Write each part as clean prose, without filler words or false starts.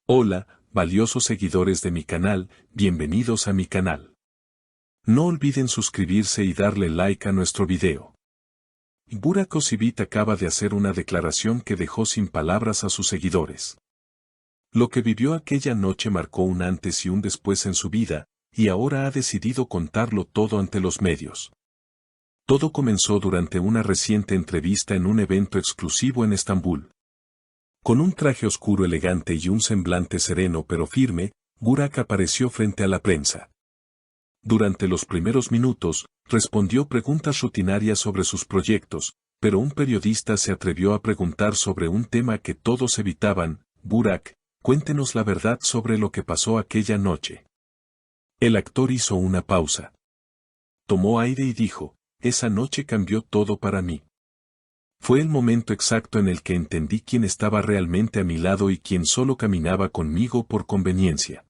Hola, valiosos seguidores de mi canal, bienvenidos a mi canal. No olviden suscribirse y darle like a nuestro video. Burak Özçivit acaba de hacer una declaración que dejó sin palabras a sus seguidores. Lo que vivió aquella noche marcó un antes y un después en su vida, y ahora ha decidido contarlo todo ante los medios. Todo comenzó durante una reciente entrevista en un evento exclusivo en Estambul. Con un traje oscuro elegante y un semblante sereno pero firme, Burak apareció frente a la prensa. Durante los primeros minutos, respondió preguntas rutinarias sobre sus proyectos, pero un periodista se atrevió a preguntar sobre un tema que todos evitaban: Burak, cuéntenos la verdad sobre lo que pasó aquella noche. El actor hizo una pausa. Tomó aire y dijo: esa noche cambió todo para mí. Fue el momento exacto en el que entendí quién estaba realmente a mi lado y quién solo caminaba conmigo por conveniencia.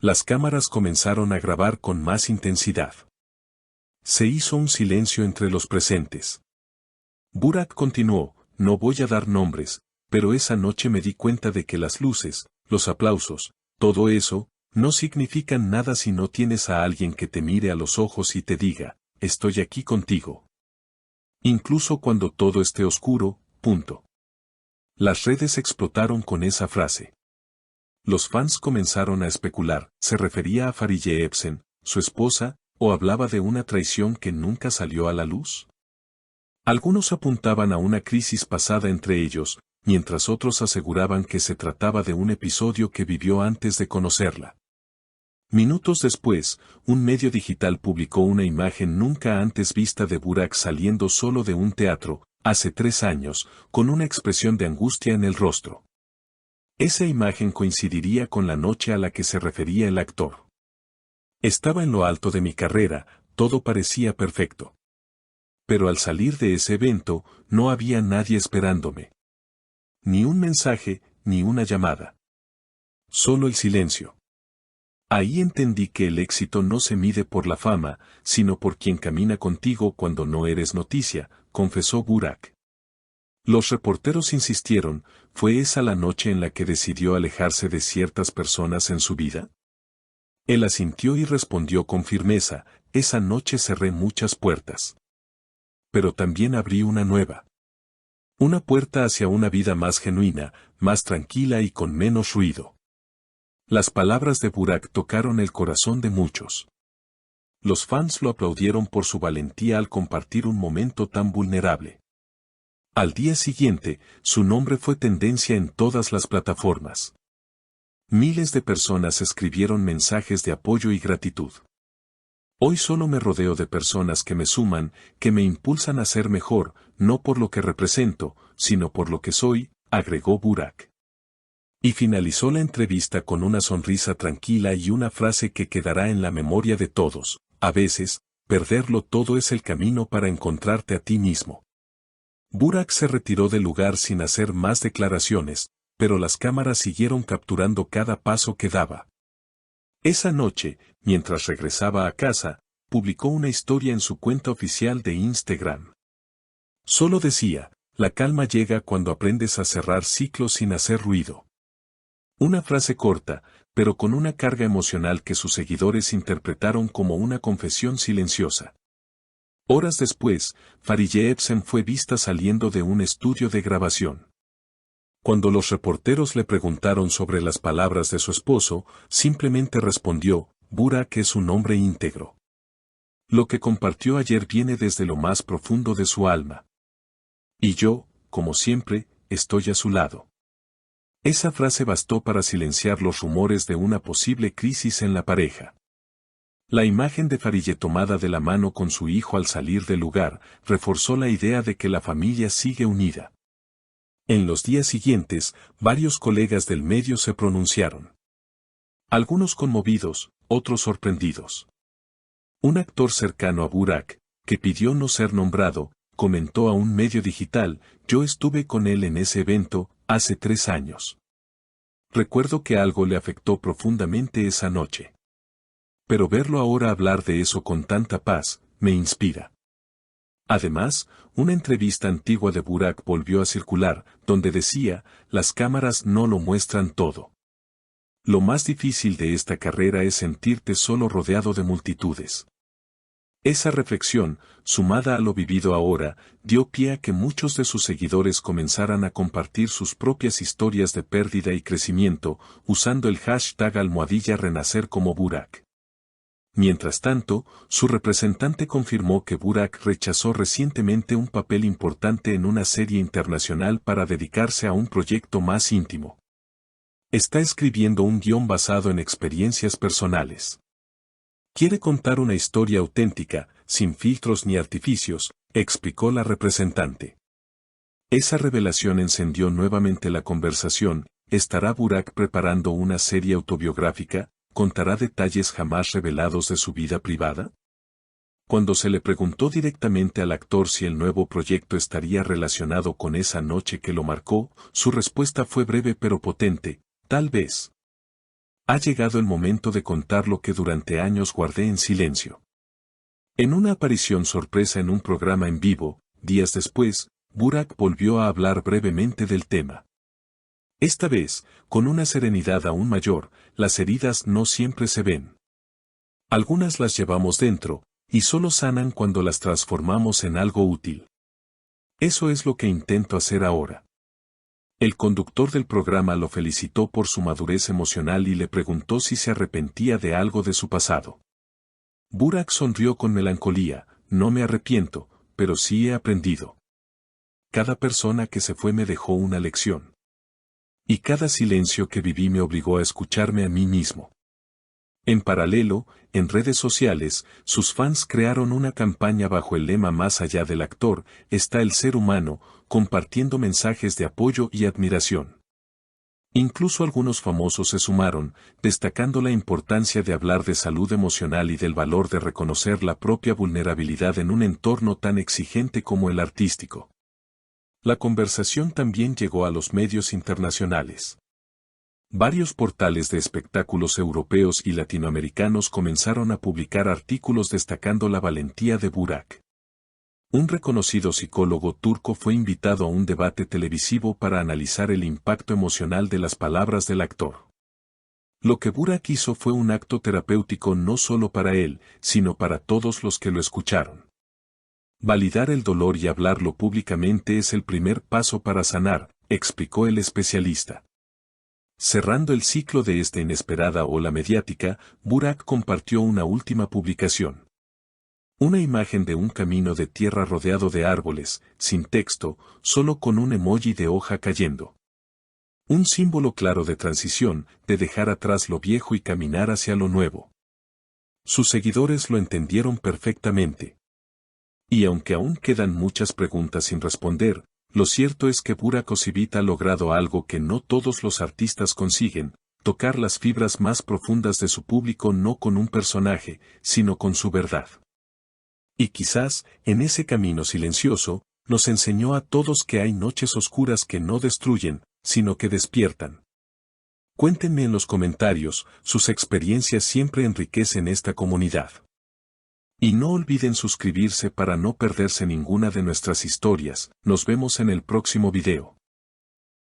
Las cámaras comenzaron a grabar con más intensidad. Se hizo un silencio entre los presentes. Burak continuó: no voy a dar nombres, pero esa noche me di cuenta de que las luces, los aplausos, todo eso, no significan nada si no tienes a alguien que te mire a los ojos y te diga: estoy aquí contigo. Incluso cuando todo esté oscuro, punto. Las redes explotaron con esa frase. Los fans comenzaron a especular: ¿se refería a Fariye Epsen, su esposa, o hablaba de una traición que nunca salió a la luz? Algunos apuntaban a una crisis pasada entre ellos, mientras otros aseguraban que se trataba de un episodio que vivió antes de conocerla. Minutos después, un medio digital publicó una imagen nunca antes vista de Burak saliendo solo de un teatro, hace 3 años, con una expresión de angustia en el rostro. Esa imagen coincidiría con la noche a la que se refería el actor. Estaba en lo alto de mi carrera, todo parecía perfecto. Pero al salir de ese evento, no había nadie esperándome. Ni un mensaje, ni una llamada. Solo el silencio. Ahí entendí que el éxito no se mide por la fama, sino por quien camina contigo cuando no eres noticia, confesó Burak. Los reporteros insistieron: ¿fue esa la noche en la que decidió alejarse de ciertas personas en su vida? Él asintió y respondió con firmeza: esa noche cerré muchas puertas. Pero también abrí una nueva. Una puerta hacia una vida más genuina, más tranquila y con menos ruido. Las palabras de Burak tocaron el corazón de muchos. Los fans lo aplaudieron por su valentía al compartir un momento tan vulnerable. Al día siguiente, su nombre fue tendencia en todas las plataformas. Miles de personas escribieron mensajes de apoyo y gratitud. Hoy solo me rodeo de personas que me suman, que me impulsan a ser mejor, no por lo que represento, sino por lo que soy, agregó Burak. Y finalizó la entrevista con una sonrisa tranquila y una frase que quedará en la memoria de todos: a veces, perderlo todo es el camino para encontrarte a ti mismo. Burak se retiró del lugar sin hacer más declaraciones, pero las cámaras siguieron capturando cada paso que daba. Esa noche, mientras regresaba a casa, publicó una historia en su cuenta oficial de Instagram. Solo decía: la calma llega cuando aprendes a cerrar ciclos sin hacer ruido. Una frase corta, pero con una carga emocional que sus seguidores interpretaron como una confesión silenciosa. Horas después, Fariye Epsen fue vista saliendo de un estudio de grabación. Cuando los reporteros le preguntaron sobre las palabras de su esposo, simplemente respondió: Burak es un hombre íntegro. Lo que compartió ayer viene desde lo más profundo de su alma. Y yo, como siempre, estoy a su lado. Esa frase bastó para silenciar los rumores de una posible crisis en la pareja. La imagen de Fariye tomada de la mano con su hijo al salir del lugar reforzó la idea de que la familia sigue unida. En los días siguientes, varios colegas del medio se pronunciaron. Algunos conmovidos, otros sorprendidos. Un actor cercano a Burak, que pidió no ser nombrado, comentó a un medio digital: yo estuve con él en ese evento, hace 3 años. Recuerdo que algo le afectó profundamente esa noche. Pero verlo ahora hablar de eso con tanta paz, me inspira. Además, una entrevista antigua de Burak volvió a circular, donde decía: las cámaras no lo muestran todo. Lo más difícil de esta carrera es sentirte solo rodeado de multitudes. Esa reflexión, sumada a lo vivido ahora, dio pie a que muchos de sus seguidores comenzaran a compartir sus propias historias de pérdida y crecimiento, usando el hashtag #Renacer como Burak. Mientras tanto, su representante confirmó que Burak rechazó recientemente un papel importante en una serie internacional para dedicarse a un proyecto más íntimo. Está escribiendo un guión basado en experiencias personales. Quiere contar una historia auténtica, sin filtros ni artificios, explicó la representante. Esa revelación encendió nuevamente la conversación. ¿Estará Burak preparando una serie autobiográfica? ¿Contará detalles jamás revelados de su vida privada? Cuando se le preguntó directamente al actor si el nuevo proyecto estaría relacionado con esa noche que lo marcó, su respuesta fue breve pero potente: tal vez. Ha llegado el momento de contar lo que durante años guardé en silencio. En una aparición sorpresa en un programa en vivo, días después, Burak volvió a hablar brevemente del tema. Esta vez, con una serenidad aún mayor: las heridas no siempre se ven. Algunas las llevamos dentro, y solo sanan cuando las transformamos en algo útil. Eso es lo que intento hacer ahora. El conductor del programa lo felicitó por su madurez emocional y le preguntó si se arrepentía de algo de su pasado. Burak sonrió con melancolía: no me arrepiento, pero sí he aprendido. Cada persona que se fue me dejó una lección. Y cada silencio que viví me obligó a escucharme a mí mismo. En paralelo, en redes sociales, sus fans crearon una campaña bajo el lema "Más allá del actor, está el ser humano", compartiendo mensajes de apoyo y admiración. Incluso algunos famosos se sumaron, destacando la importancia de hablar de salud emocional y del valor de reconocer la propia vulnerabilidad en un entorno tan exigente como el artístico. La conversación también llegó a los medios internacionales. Varios portales de espectáculos europeos y latinoamericanos comenzaron a publicar artículos destacando la valentía de Burak. Un reconocido psicólogo turco fue invitado a un debate televisivo para analizar el impacto emocional de las palabras del actor. Lo que Burak hizo fue un acto terapéutico no solo para él, sino para todos los que lo escucharon. Validar el dolor y hablarlo públicamente es el primer paso para sanar, explicó el especialista. Cerrando el ciclo de esta inesperada ola mediática, Burak compartió una última publicación. Una imagen de un camino de tierra rodeado de árboles, sin texto, solo con un emoji de hoja cayendo. Un símbolo claro de transición, de dejar atrás lo viejo y caminar hacia lo nuevo. Sus seguidores lo entendieron perfectamente. Y aunque aún quedan muchas preguntas sin responder, lo cierto es que Burak Özçivit ha logrado algo que no todos los artistas consiguen: tocar las fibras más profundas de su público no con un personaje, sino con su verdad. Y quizás, en ese camino silencioso, nos enseñó a todos que hay noches oscuras que no destruyen, sino que despiertan. Cuéntenme en los comentarios, sus experiencias siempre enriquecen esta comunidad. Y no olviden suscribirse para no perderse ninguna de nuestras historias. Nos vemos en el próximo video.